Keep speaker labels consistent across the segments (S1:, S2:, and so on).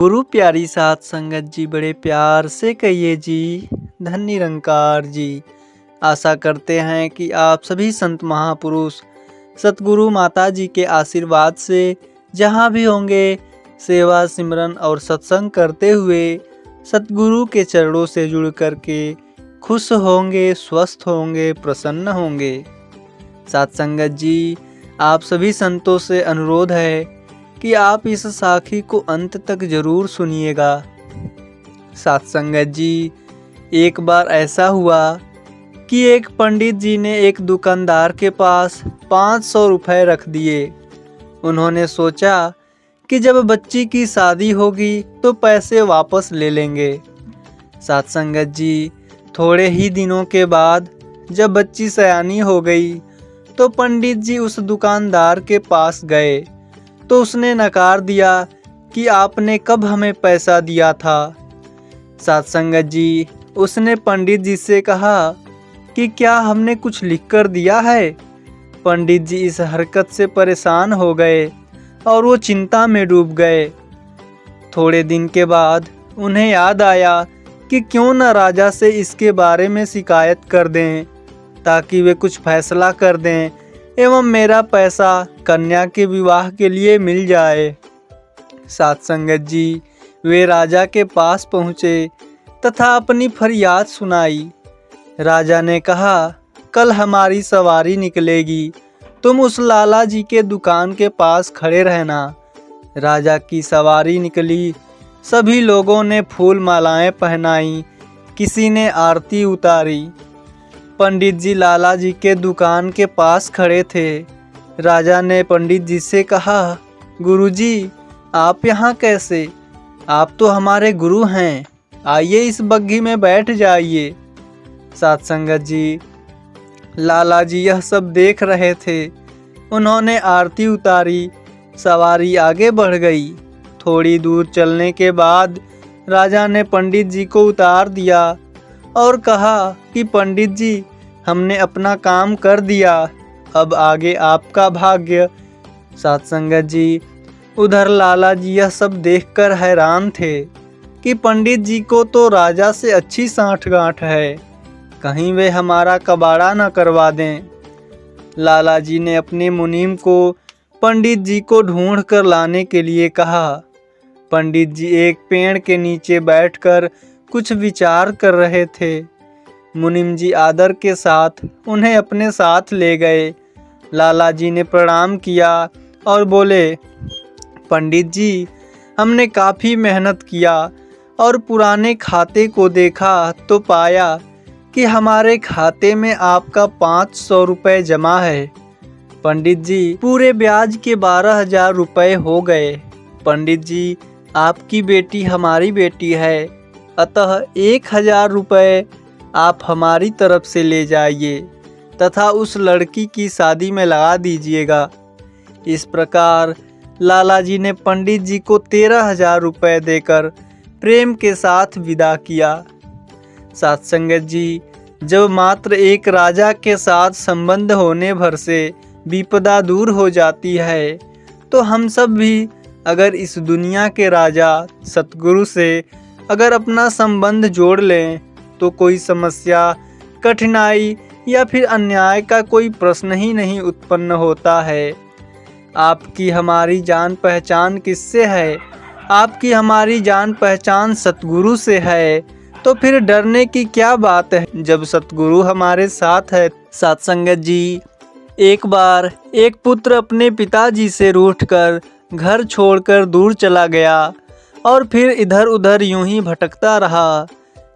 S1: गुरु प्यारी साथ संगत जी, बड़े प्यार से कहिए जी, धन निरंकार जी। आशा करते हैं कि आप सभी संत महापुरुष सतगुरु माता जी के आशीर्वाद से जहाँ भी होंगे सेवा सिमरन और सत्संग करते हुए सतगुरु के चरणों से जुड़ करके खुश होंगे, स्वस्थ होंगे, प्रसन्न होंगे। साथ संगत जी, आप सभी संतों से अनुरोध है कि आप इस साखी को अंत तक जरूर सुनिएगा। साथ संगत जी, एक बार ऐसा हुआ कि एक पंडित जी ने एक दुकानदार के पास 500 रुपए रख दिए। उन्होंने सोचा कि जब बच्ची की शादी होगी तो पैसे वापस ले लेंगे। साथ संगत जी, थोड़े ही दिनों के बाद जब बच्ची सयानी हो गई तो पंडित जी उस दुकानदार के पास गए तो उसने नकार दिया कि आपने कब हमें पैसा दिया था। साथ संगत जी, उसने पंडित जी से कहा कि क्या हमने कुछ लिख कर दिया है। पंडित जी इस हरकत से परेशान हो गए और वो चिंता में डूब गए। थोड़े दिन के बाद उन्हें याद आया कि क्यों न राजा से इसके बारे में शिकायत कर दें ताकि वे कुछ फैसला कर दें एवं मेरा पैसा कन्या के विवाह के लिए मिल जाए। साथ संगत जी, वे राजा के पास पहुँचे तथा अपनी फरियाद सुनाई। राजा ने कहा, कल हमारी सवारी निकलेगी, तुम उस लाला जी के दुकान के पास खड़े रहना। राजा की सवारी निकली। सभी लोगों ने फूल मालाएं पहनाई, किसी ने आरती उतारी। पंडित जी लाला जी के दुकान के पास खड़े थे। राजा ने पंडित जी से कहा, गुरुजी, आप यहाँ कैसे? आप तो हमारे गुरु हैं, आइए इस बग्घी में बैठ जाइए। साथ संगत जी, लाला जी यह सब देख रहे थे। उन्होंने आरती उतारी, सवारी आगे बढ़ गई। थोड़ी दूर चलने के बाद राजा ने पंडित जी को उतार दिया और कहा कि पंडित जी, हमने अपना काम कर दिया, अब आगे आपका भाग्य। साथ संगत जी, उधर लाला जी यह सब देखकर हैरान थे कि पंडित जी को तो राजा से अच्छी साठगांठ है, कहीं वे हमारा कबाड़ा न करवा दें। लाला जी ने अपने मुनीम को पंडित जी को ढूंढ कर लाने के लिए कहा। पंडित जी एक पेड़ के नीचे बैठकर कुछ विचार कर रहे थे। मुनीम जी आदर के साथ उन्हें अपने साथ ले गए। लाला जी ने प्रणाम किया और बोले, पंडित जी, हमने काफ़ी मेहनत किया और पुराने खाते को देखा तो पाया कि हमारे खाते में आपका 500 रुपये जमा है। पंडित जी, पूरे ब्याज के 12,000 रुपये हो गए। पंडित जी, आपकी बेटी हमारी बेटी है, अतः 1,000 रुपये आप हमारी तरफ से ले जाइए तथा उस लड़की की शादी में लगा दीजिएगा। इस प्रकार लाला जी ने पंडित जी को 13,000 रुपये देकर प्रेम के साथ विदा किया। साथ संगत जी, जब मात्र एक राजा के साथ संबंध होने भर से विपदा दूर हो जाती है तो हम सब भी अगर इस दुनिया के राजा सतगुरु से अगर अपना संबंध जोड़ लें तो कोई समस्या, कठिनाई या फिर अन्याय का कोई प्रश्न ही नहीं उत्पन्न होता है। आपकी हमारी जान पहचान किससे है? आपकी हमारी जान पहचान सतगुरु से है, तो फिर डरने की क्या बात है जब सतगुरु हमारे साथ है। साथ संगत जी, एक बार एक पुत्र अपने पिताजी से रूठकर घर छोड़कर दूर चला गया और फिर इधर उधर यूं ही भटकता रहा।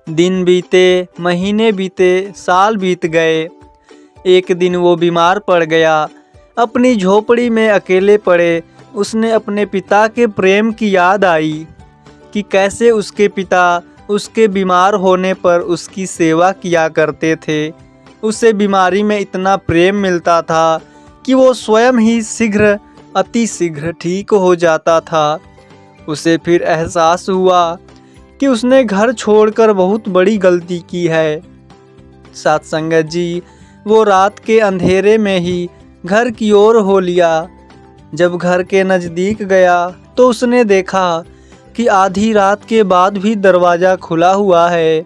S1: दिन बीते, महीने बीते, साल बीत गए। एक दिन वो बीमार पड़ गया। अपनी झोपड़ी में अकेले पड़े उसने अपने पिता के प्रेम की याद आई कि कैसे उसके पिता उसके बीमार होने पर उसकी सेवा किया करते थे। उसे बीमारी में इतना प्रेम मिलता था कि वो स्वयं ही शीघ्र, अति शीघ्र ठीक हो जाता था। उसे फिर एहसास हुआ कि उसने घर छोड़कर बहुत बड़ी गलती की है। साथ संगत जी, वो रात के अंधेरे में ही घर की ओर हो लिया। जब घर के नज़दीक गया तो उसने देखा कि आधी रात के बाद भी दरवाज़ा खुला हुआ है।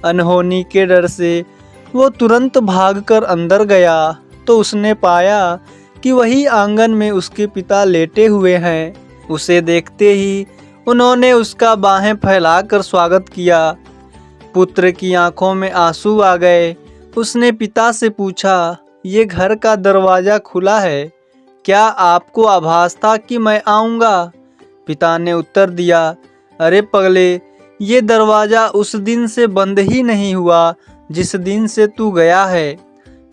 S1: अनहोनी के डर से वो तुरंत भागकर अंदर गया तो उसने पाया कि वही आंगन में उसके पिता लेटे हुए हैं। उसे देखते ही उन्होंने उसका बाहें फैलाकर स्वागत किया। पुत्र की आंखों में आंसू आ गए। उसने पिता से पूछा, ये घर का दरवाज़ा खुला है, क्या आपको आभास था कि मैं आऊँगा? पिता ने उत्तर दिया, अरे पगले, ये दरवाज़ा उस दिन से बंद ही नहीं हुआ जिस दिन से तू गया है।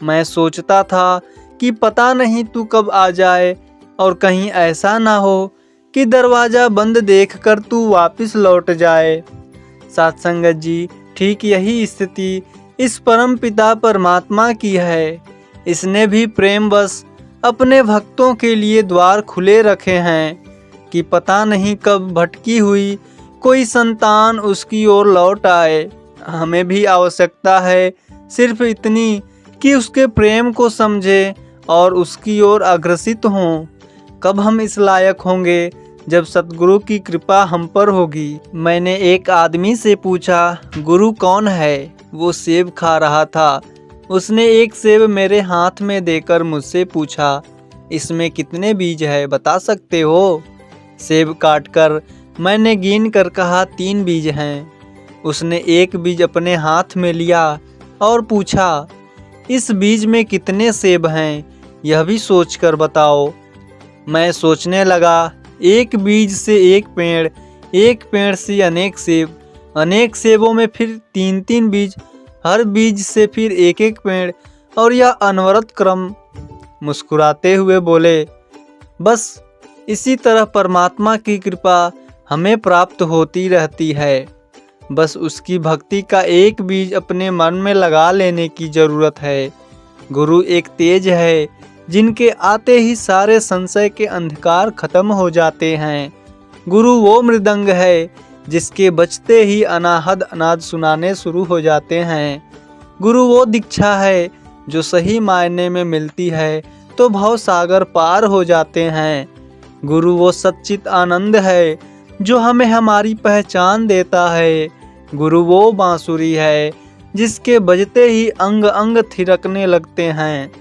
S1: मैं सोचता था कि पता नहीं तू कब आ जाए और कहीं ऐसा ना हो कि दरवाज़ा बंद देखकर तू वापस लौट जाए। साथ संगत जी, ठीक यही स्थिति इस परम पिता परमात्मा की है। इसने भी प्रेमवश अपने भक्तों के लिए द्वार खुले रखे हैं कि पता नहीं कब भटकी हुई कोई संतान उसकी ओर लौट आए। हमें भी आवश्यकता है सिर्फ इतनी कि उसके प्रेम को समझे और उसकी ओर अग्रसित हों। कब हम इस लायक होंगे जब सतगुरु की कृपा हम पर होगी। मैंने एक आदमी से पूछा, गुरु कौन है? वो सेब खा रहा था। उसने एक सेब मेरे हाथ में देकर मुझसे पूछा, इसमें कितने बीज है, बता सकते हो? सेब काटकर मैंने गिन कर कहा, 3 बीज हैं। उसने एक बीज अपने हाथ में लिया और पूछा, इस बीज में कितने सेब हैं, यह भी सोचकर बताओ। मैं सोचने लगा, एक बीज से एक पेड़ से अनेक सेब, अनेक सेबों में फिर 3-3 बीज, हर बीज से फिर एक पेड़, और यह अनवरत क्रम। मुस्कुराते हुए बोले, बस इसी तरह परमात्मा की कृपा हमें प्राप्त होती रहती है। बस उसकी भक्ति का एक बीज अपने मन में लगा लेने की ज़रूरत है। गुरु एक तेज है जिनके आते ही सारे संशय के अंधकार खत्म हो जाते हैं। गुरु वो मृदंग है जिसके बजते ही अनाहद अनाद सुनाने शुरू हो जाते हैं। गुरु वो दीक्षा है जो सही मायने में मिलती है तो भव सागर पार हो जाते हैं। गुरु वो सच्चित आनंद है जो हमें हमारी पहचान देता है। गुरु वो बांसुरी है जिसके बजते ही अंग अंग थिरकने लगते हैं।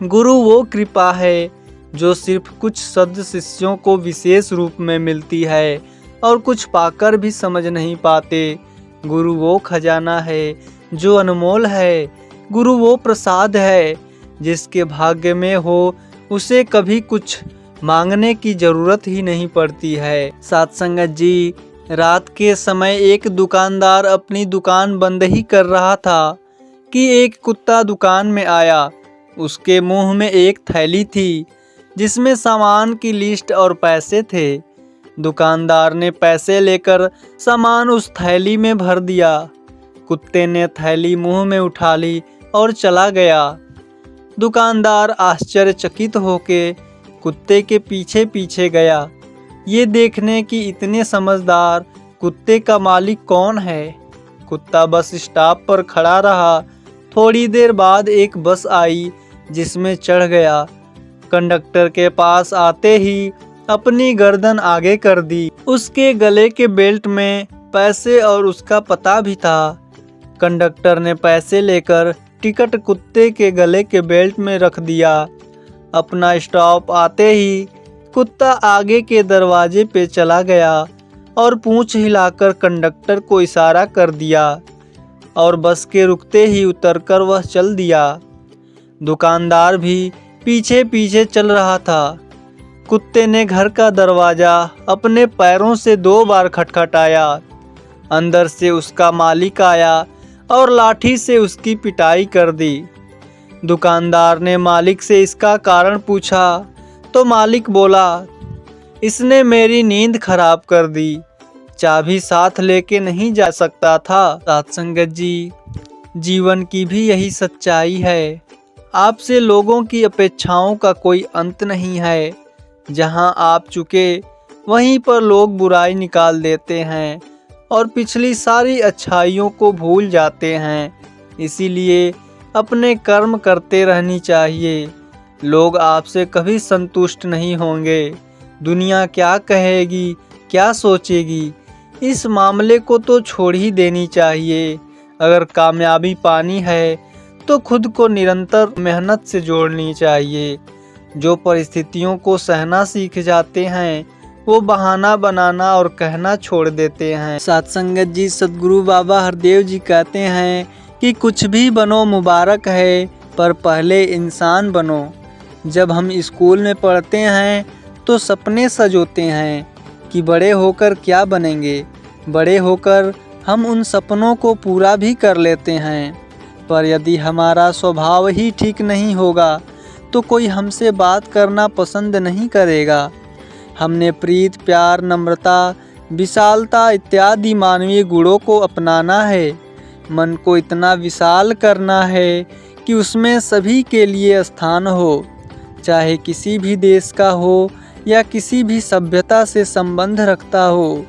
S1: गुरु वो कृपा है जो सिर्फ कुछ सद शिष्यों को विशेष रूप में मिलती है और कुछ पाकर भी समझ नहीं पाते। गुरु वो खजाना है जो अनमोल है। गुरु वो प्रसाद है जिसके भाग्य में हो उसे कभी कुछ मांगने की ज़रूरत ही नहीं पड़ती है। साथ संगत जी, रात के समय एक दुकानदार अपनी दुकान बंद ही कर रहा था कि एक कुत्ता दुकान में आया। उसके मुंह में एक थैली थी जिसमें सामान की लिस्ट और पैसे थे। दुकानदार ने पैसे लेकर सामान उस थैली में भर दिया। कुत्ते ने थैली मुंह में उठा ली और चला गया। दुकानदार आश्चर्यचकित होके कुत्ते के पीछे पीछे गया, ये देखने कि इतने समझदार कुत्ते का मालिक कौन है। कुत्ता बस स्टॉप पर खड़ा रहा। थोड़ी देर बाद एक बस आई जिसमें चढ़ गया। कंडक्टर के पास आते ही अपनी गर्दन आगे कर दी। उसके गले के बेल्ट में पैसे और उसका पता भी था। कंडक्टर ने पैसे लेकर टिकट कुत्ते के गले के बेल्ट में रख दिया। अपना स्टॉप आते ही कुत्ता आगे के दरवाजे पे चला गया और पूंछ हिलाकर कंडक्टर को इशारा कर दिया और बस के रुकते ही उतरकर वह चल दिया। दुकानदार भी पीछे पीछे चल रहा था। कुत्ते ने घर का दरवाज़ा अपने पैरों से 2 बार खटखटाया। अंदर से उसका मालिक आया और लाठी से उसकी पिटाई कर दी। दुकानदार ने मालिक से इसका कारण पूछा तो मालिक बोला, इसने मेरी नींद खराब कर दी, चाबी साथ लेके नहीं जा सकता था। साथ संगत जी, जीवन की भी यही सच्चाई है। आपसे लोगों की अपेक्षाओं का कोई अंत नहीं है। जहां आप चुके वहीं पर लोग बुराई निकाल देते हैं और पिछली सारी अच्छाइयों को भूल जाते हैं। इसीलिए अपने कर्म करते रहनी चाहिए। लोग आपसे कभी संतुष्ट नहीं होंगे। दुनिया क्या कहेगी, क्या सोचेगी, इस मामले को तो छोड़ ही देनी चाहिए। अगर कामयाबी पानी है तो खुद को निरंतर मेहनत से जोड़नी चाहिए। जो परिस्थितियों को सहना सीख जाते हैं वो बहाना बनाना और कहना छोड़ देते हैं। साथ संगत जी, सद्गुरु बाबा हरदेव जी कहते हैं कि कुछ भी बनो मुबारक है, पर पहले इंसान बनो। जब हम स्कूल में पढ़ते हैं तो सपने सजोते हैं कि बड़े होकर क्या बनेंगे। बड़े होकर हम उन सपनों को पूरा भी कर लेते हैं, पर यदि हमारा स्वभाव ही ठीक नहीं होगा तो कोई हमसे बात करना पसंद नहीं करेगा। हमने प्रीत, प्यार, नम्रता, विशालता इत्यादि मानवीय गुणों को अपनाना है। मन को इतना विशाल करना है कि उसमें सभी के लिए स्थान हो, चाहे किसी भी देश का हो या किसी भी सभ्यता से संबंध रखता हो।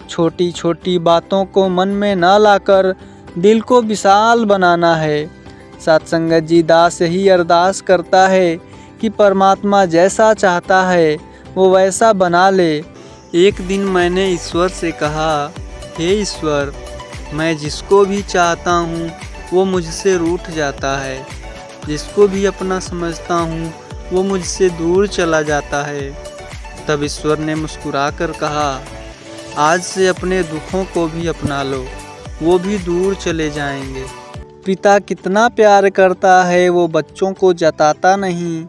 S1: छोटी छोटी बातों को मन में न लाकर दिल को विशाल बनाना है। सत्संगत जी, दास यही अरदास करता है कि परमात्मा जैसा चाहता है वो वैसा बना ले। एक दिन मैंने ईश्वर से कहा, हे ईश्वर, मैं जिसको भी चाहता हूँ वो मुझसे रूठ जाता है, जिसको भी अपना समझता हूँ वो मुझसे दूर चला जाता है। तब ईश्वर ने मुस्कुराकर कहा, आज से अपने दुखों को भी अपना लो, वो भी दूर चले जाएंगे। पिता कितना प्यार करता है वो बच्चों को जताता नहीं,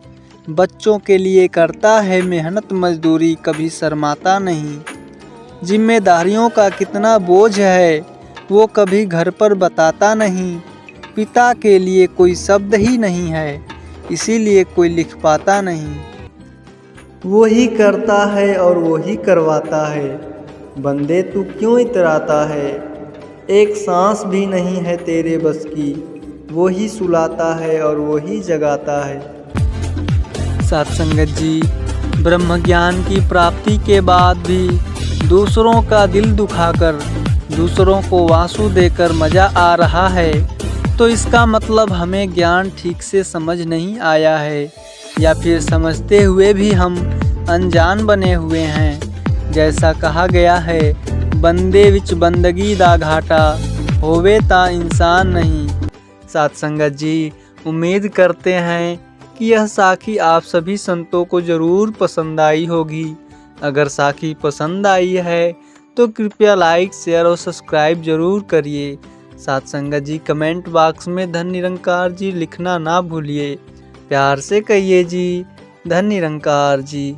S1: बच्चों के लिए करता है मेहनत मजदूरी, कभी शर्माता नहीं। जिम्मेदारियों का कितना बोझ है वो कभी घर पर बताता नहीं। पिता के लिए कोई शब्द ही नहीं है, इसीलिए कोई लिख पाता नहीं। वो ही करता है और वो ही करवाता है, बंदे तू क्यों इतराता है। एक सांस भी नहीं है तेरे बस की, वो ही सुलाता है और वो ही जगाता है। सत्संगत जी, ब्रह्म ज्ञान की प्राप्ति के बाद भी दूसरों का दिल दुखाकर, दूसरों को वासु देकर मज़ा आ रहा है तो इसका मतलब हमें ज्ञान ठीक से समझ नहीं आया है, या फिर समझते हुए भी हम अनजान बने हुए हैं। जैसा कहा गया है, बंदे विच बंदगी दा घाटा, होवे ता इंसान नहीं। सत्संगत जी, उम्मीद करते हैं कि यह साखी आप सभी संतों को ज़रूर पसंद आई होगी। अगर साखी पसंद आई है तो कृपया लाइक, शेयर और सब्सक्राइब ज़रूर करिए। सत्संगत जी, कमेंट बॉक्स में धन निरंकार जी लिखना ना भूलिए। प्यार से कहिए जी, धन निरंकार जी।